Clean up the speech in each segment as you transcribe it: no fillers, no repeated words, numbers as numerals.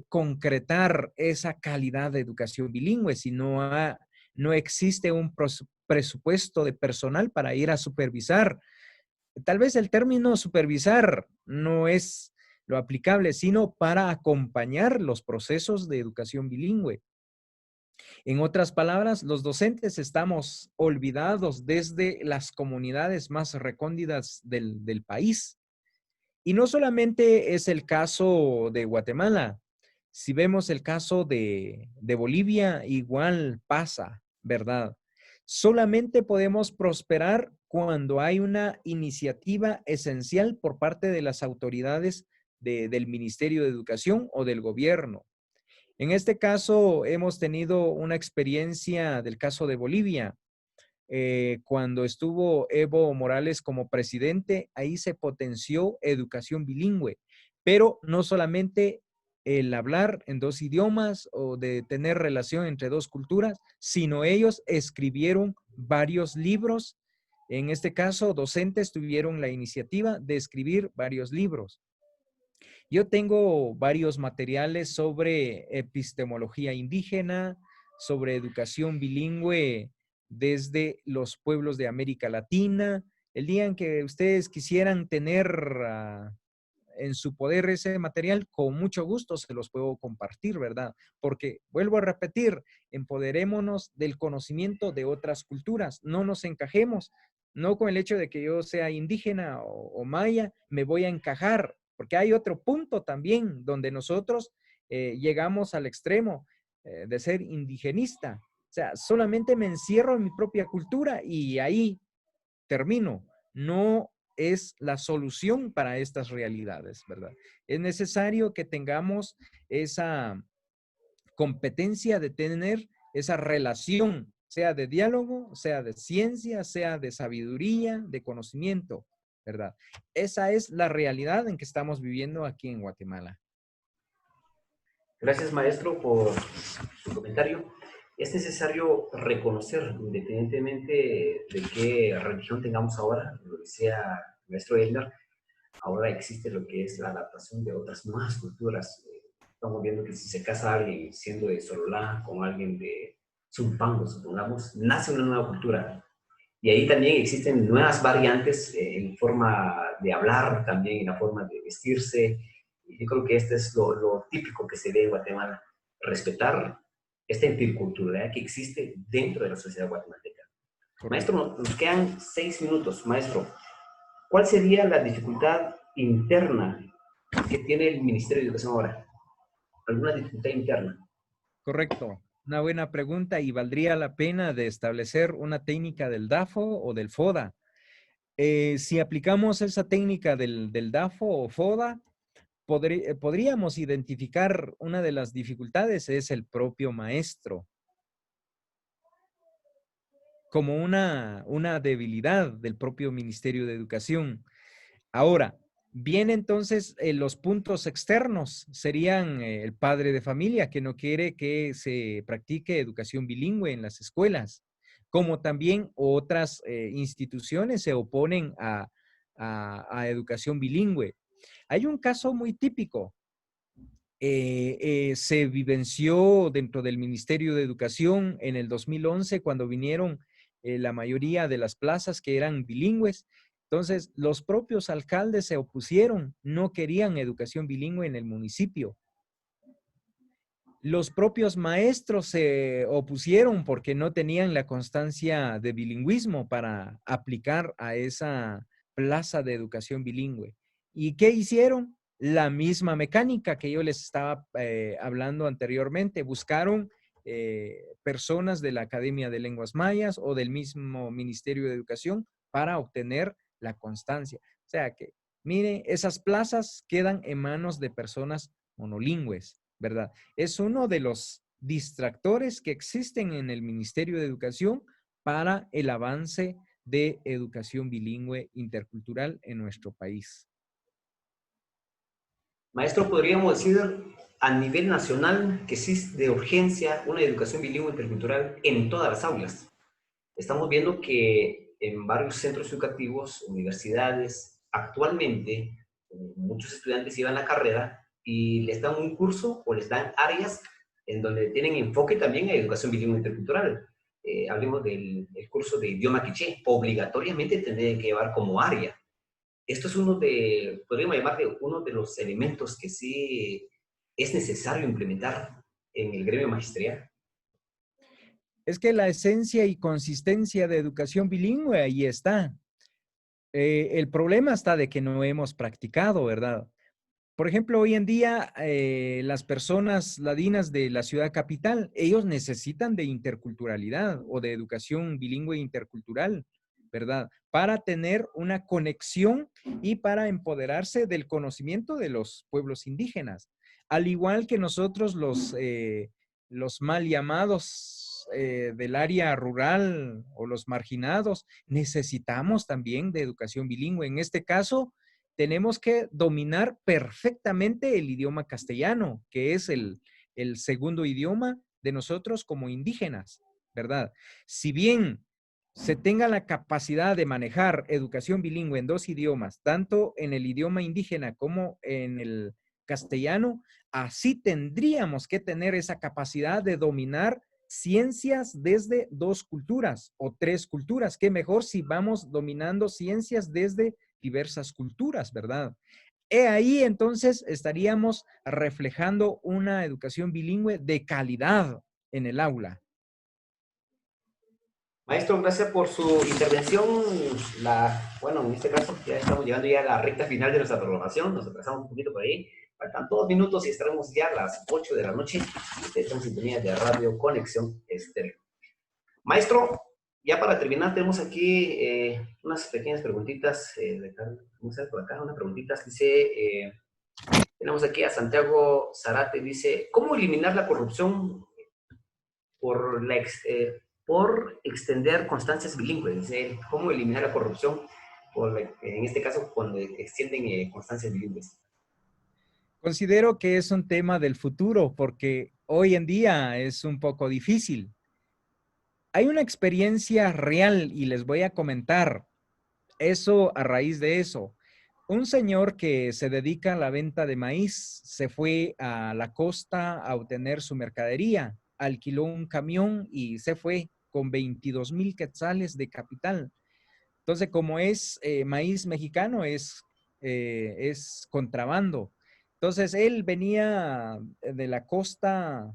concretar esa calidad de educación bilingüe si no existe un presupuesto de personal para ir a supervisar. Tal vez el término supervisar no es lo aplicable, sino para acompañar los procesos de educación bilingüe. En otras palabras, los docentes estamos olvidados desde las comunidades más recónditas del país. Y no solamente es el caso de Guatemala. Si vemos el caso de Bolivia, igual pasa, ¿verdad? Solamente podemos prosperar cuando hay una iniciativa esencial por parte de las autoridades del Ministerio de Educación o del gobierno. En este caso, hemos tenido una experiencia del caso de Bolivia. Cuando estuvo Evo Morales como presidente, ahí se potenció educación bilingüe, pero no solamente el hablar en dos idiomas o de tener relación entre dos culturas, sino ellos escribieron varios libros. En este caso, docentes tuvieron la iniciativa de escribir varios libros. Yo tengo varios materiales sobre epistemología indígena, sobre educación bilingüe desde los pueblos de América Latina. El día en que ustedes quisieran tener en su poder ese material, con mucho gusto se los puedo compartir, ¿verdad? Porque, vuelvo a repetir, empoderémonos del conocimiento de otras culturas, no nos encajemos, no con el hecho de que yo sea indígena o maya, me voy a encajar, porque hay otro punto también donde nosotros llegamos al extremo de ser indigenista. O sea, solamente me encierro en mi propia cultura y ahí termino. No es la solución para estas realidades, ¿verdad? Es necesario que tengamos esa competencia de tener esa relación, sea de diálogo, sea de ciencia, sea de sabiduría, de conocimiento, ¿verdad? Esa es la realidad en que estamos viviendo aquí en Guatemala. Gracias, maestro, por su comentario. Es necesario reconocer, independientemente de qué religión tengamos ahora, lo decía el maestro Elmer, ahora existe lo que es la adaptación de otras nuevas culturas. Estamos viendo que si se casa alguien siendo de Sololá con alguien de Zumpango, supongamos, nace una nueva cultura. Y ahí también existen nuevas variantes en forma de hablar, también en la forma de vestirse. Y yo creo que este es lo típico que se ve en Guatemala, respetar esta interculturalidad que existe dentro de la sociedad guatemalteca. Correcto. Maestro, nos quedan 6 minutos. Maestro, ¿cuál sería la dificultad interna que tiene el Ministerio de Educación ahora? ¿Alguna dificultad interna? Correcto. Una buena pregunta y valdría la pena de establecer una técnica del DAFO o del FODA. Si aplicamos esa técnica del DAFO o FODA, podríamos identificar una de las dificultades, es el propio maestro, como una debilidad del propio Ministerio de Educación. Ahora, bien entonces los puntos externos serían el padre de familia que no quiere que se practique educación bilingüe en las escuelas, como también otras instituciones se oponen a educación bilingüe. Hay un caso muy típico. Se vivenció dentro del Ministerio de Educación en el 2011 cuando vinieron la mayoría de las plazas que eran bilingües. Entonces, los propios alcaldes se opusieron, no querían educación bilingüe en el municipio. Los propios maestros se opusieron porque no tenían la constancia de bilingüismo para aplicar a esa plaza de educación bilingüe. ¿Y qué hicieron? La misma mecánica que yo les estaba hablando anteriormente. Buscaron personas de la Academia de Lenguas Mayas o del mismo Ministerio de Educación para obtener la constancia. O sea que, miren, esas plazas quedan en manos de personas monolingües, ¿verdad? Es uno de los distractores que existen en el Ministerio de Educación para el avance de educación bilingüe intercultural en nuestro país. Maestro, podríamos decir a nivel nacional que existe de urgencia una educación bilingüe intercultural en todas las aulas. Estamos viendo que en varios centros educativos, universidades, actualmente muchos estudiantes llevan la carrera y les dan un curso o les dan áreas en donde tienen enfoque también a educación bilingüe intercultural. Hablemos del el curso de idioma quiché, obligatoriamente tendrían que llevar como área. Esto es uno de, podríamos llamarle uno de los elementos que sí es necesario implementar en el gremio magisterial. Es que la esencia y consistencia de educación bilingüe ahí está. El problema está de que no hemos practicado, ¿verdad? Por ejemplo, hoy en día las personas ladinas de la ciudad capital, ellos necesitan de interculturalidad o de educación bilingüe intercultural, ¿verdad? Para tener una conexión y para empoderarse del conocimiento de los pueblos indígenas. Al igual que nosotros los mal llamados del área rural o los marginados, necesitamos también de educación bilingüe. En este caso, tenemos que dominar perfectamente el idioma castellano, que es el segundo idioma de nosotros como indígenas, ¿verdad? Si bien se tenga la capacidad de manejar educación bilingüe en dos idiomas, tanto en el idioma indígena como en el castellano, así tendríamos que tener esa capacidad de dominar ciencias desde dos culturas o tres culturas. Qué mejor si vamos dominando ciencias desde diversas culturas, ¿verdad? He ahí entonces estaríamos reflejando una educación bilingüe de calidad en el aula. Maestro, gracias por su intervención. Bueno, en este caso ya estamos llegando ya a la recta final de nuestra programación. Nos atrasamos un poquito por ahí. Faltan 2 minutos y estaremos ya a las 8 de la noche. Ustedes están en sintonía de Radio Conexión Estéreo. Maestro, ya para terminar, tenemos aquí unas pequeñas preguntitas. Vamos a ver por acá, unas preguntitas. Dice, tenemos aquí a Santiago Zarate, dice, ¿cómo eliminar la corrupción por extender constancias bilingües? Dice, ¿cómo eliminar la corrupción en este caso cuando extienden constancias bilingües? Considero que es un tema del futuro porque hoy en día es un poco difícil. Hay una experiencia real y les voy a comentar eso a raíz de eso. Un señor que se dedica a la venta de maíz se fue a la costa a obtener su mercadería, alquiló un camión y se fue con 22,000 quetzales de capital. Entonces, como es maíz mexicano, es contrabando. Entonces, él venía de la costa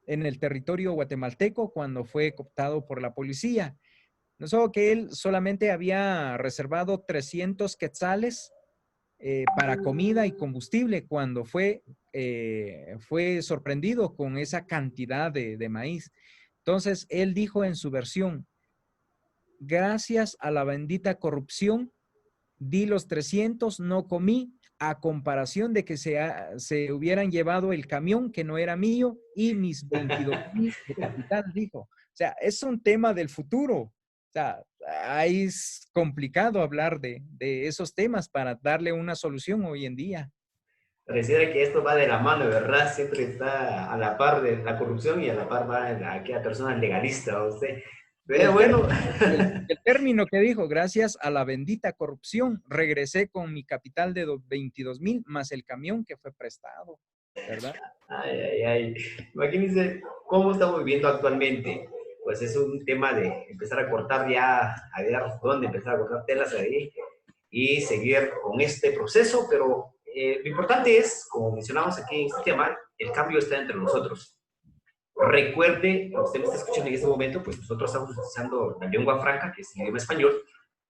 en el territorio guatemalteco cuando fue cooptado por la policía. No solo que él solamente había reservado 300 quetzales para comida y combustible cuando fue sorprendido con esa cantidad de maíz. Entonces, él dijo en su versión, gracias a la bendita corrupción, di los 300, no comí, a comparación de que se hubieran llevado el camión que no era mío y mis 22,000 de capital, dijo. O sea, es un tema del futuro. O sea, ahí es complicado hablar de esos temas para darle una solución hoy en día. Pareciera que esto va de la mano, ¿verdad? Siempre está a la par de la corrupción y a la par va aquella persona legalista, usted. Pero El, bueno, término, el término que dijo, gracias a la bendita corrupción, regresé con mi capital de 22,000 más el camión que fue prestado, ¿verdad? ay, ay, ay. Imagínense cómo estamos viviendo actualmente. Pues es un tema de empezar a cortar ya, a ver dónde empezar a cortar telas ahí y seguir con este proceso, pero lo importante es, como mencionamos aquí en este tema, el cambio está entre nosotros. Recuerde, usted me está escuchando en este momento, pues nosotros estamos utilizando la lengua franca, que es el idioma español,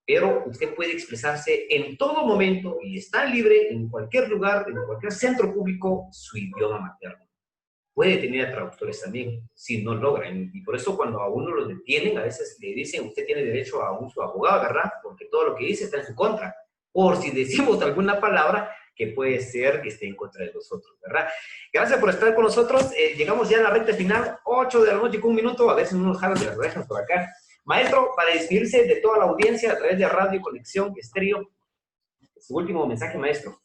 pero usted puede expresarse en todo momento y está libre en cualquier lugar, en cualquier centro público, su idioma materno. Puede tener traductores también, si no logran. Y por eso cuando a uno lo detienen, a veces le dicen, usted tiene derecho a un su abogado, ¿verdad? Porque todo lo que dice está en su contra. Por si decimos alguna palabra que puede ser que esté en contra de nosotros, ¿verdad? Gracias por estar con nosotros. Llegamos ya a la recta final, 8 de la noche con un minuto, a ver si no nos jalan de las orejas por acá. Maestro, para despedirse de toda la audiencia a través de Radio Conexión Estéreo, su último mensaje, maestro.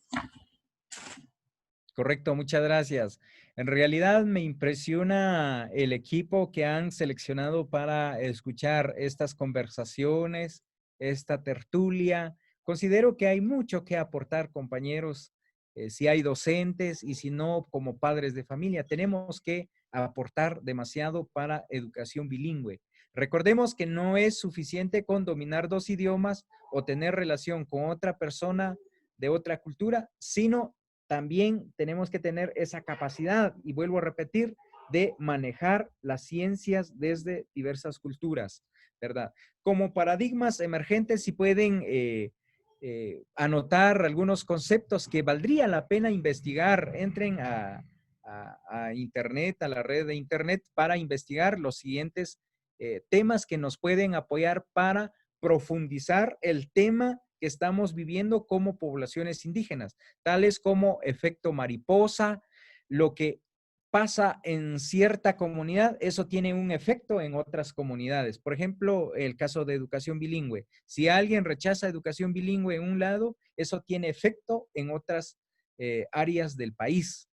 Correcto, muchas gracias. En realidad me impresiona el equipo que han seleccionado para escuchar estas conversaciones, esta tertulia. Considero que hay mucho que aportar, compañeros. si hay docentes y si no, como padres de familia. Tenemos que aportar demasiado para educación bilingüe. Recordemos que no es suficiente con dominar 2 idiomas o tener relación con otra persona de otra cultura, sino también tenemos que tener esa capacidad, y vuelvo a repetir, de manejar las ciencias desde diversas culturas, ¿verdad? Como paradigmas emergentes, si pueden anotar algunos conceptos que valdría la pena investigar. Entren a Internet, a la red de Internet, para investigar los siguientes temas que nos pueden apoyar para profundizar el tema que estamos viviendo como poblaciones indígenas, tales como efecto mariposa. Lo que pasa en cierta comunidad, eso tiene un efecto en otras comunidades. Por ejemplo, el caso de educación bilingüe. Si alguien rechaza educación bilingüe en un lado, eso tiene efecto en otras áreas del país.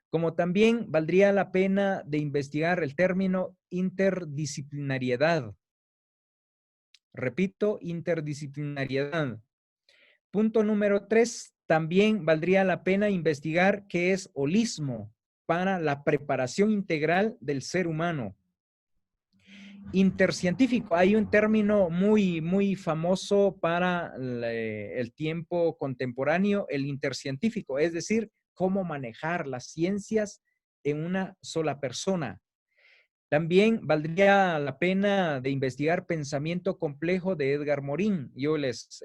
Como también valdría la pena de investigar el término interdisciplinariedad. Repito, interdisciplinariedad. Punto número 3, también valdría la pena investigar qué es holismo para la preparación integral del ser humano. Intercientífico, hay un término muy famoso para el tiempo contemporáneo, el intercientífico, es decir, cómo manejar las ciencias en una sola persona. También valdría la pena de investigar Pensamiento complejo de Edgar Morin. Yo les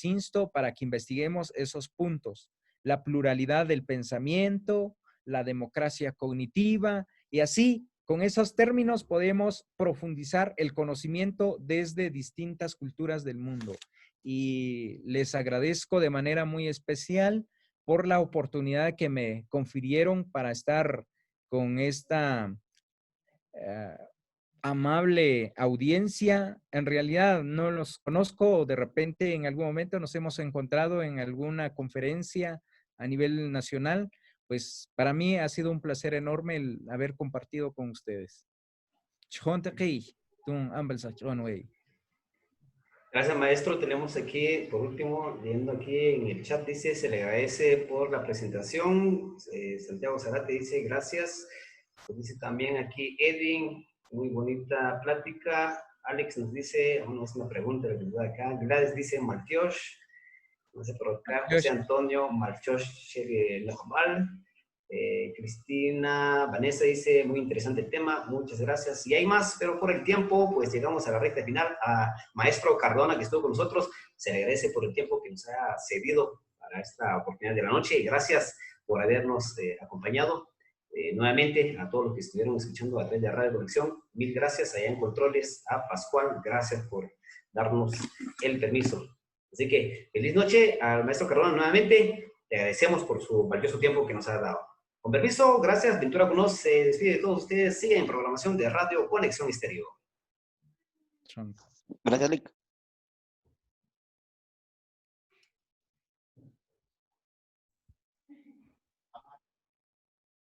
insto para que investiguemos esos puntos. La pluralidad del pensamiento, la democracia cognitiva, y así, con esos términos podemos profundizar el conocimiento desde distintas culturas del mundo. Y les agradezco de manera muy especial por la oportunidad que me confirieron para estar con esta amable audiencia. En realidad no los conozco, de repente en algún momento nos hemos encontrado en alguna conferencia a nivel nacional. Pues para mí ha sido un placer enorme el haber compartido con ustedes. Gracias, maestro. Tenemos aquí, por último, viendo aquí en el chat, dice, se le agradece por la presentación. Santiago Zarate dice, gracias. Pues dice también aquí Edwin, muy bonita plática. Alex nos dice, vamos a hacer una pregunta de acá. Gladys dice, Maltiosh. No sé por acá, José Antonio Maltiosh Lojobal. Cristina, Vanessa dice, muy interesante el tema, muchas gracias. Y hay más, pero por el tiempo, pues llegamos a la recta final. A Maestro Cardona, que estuvo con nosotros, se le agradece por el tiempo que nos ha cedido para esta oportunidad de la noche, y gracias por habernos acompañado. Nuevamente, a todos los que estuvieron escuchando a través de Radio Conexión, mil gracias. Allá en Controles, a Pascual, gracias por darnos el permiso. Así que, feliz noche al Maestro Cardona nuevamente. Le agradecemos por su valioso tiempo que nos ha dado. Con permiso, gracias. Ventura Conos se despide de todos ustedes. Sigue en programación de Radio Conexión Estéreo. Gracias, Lick.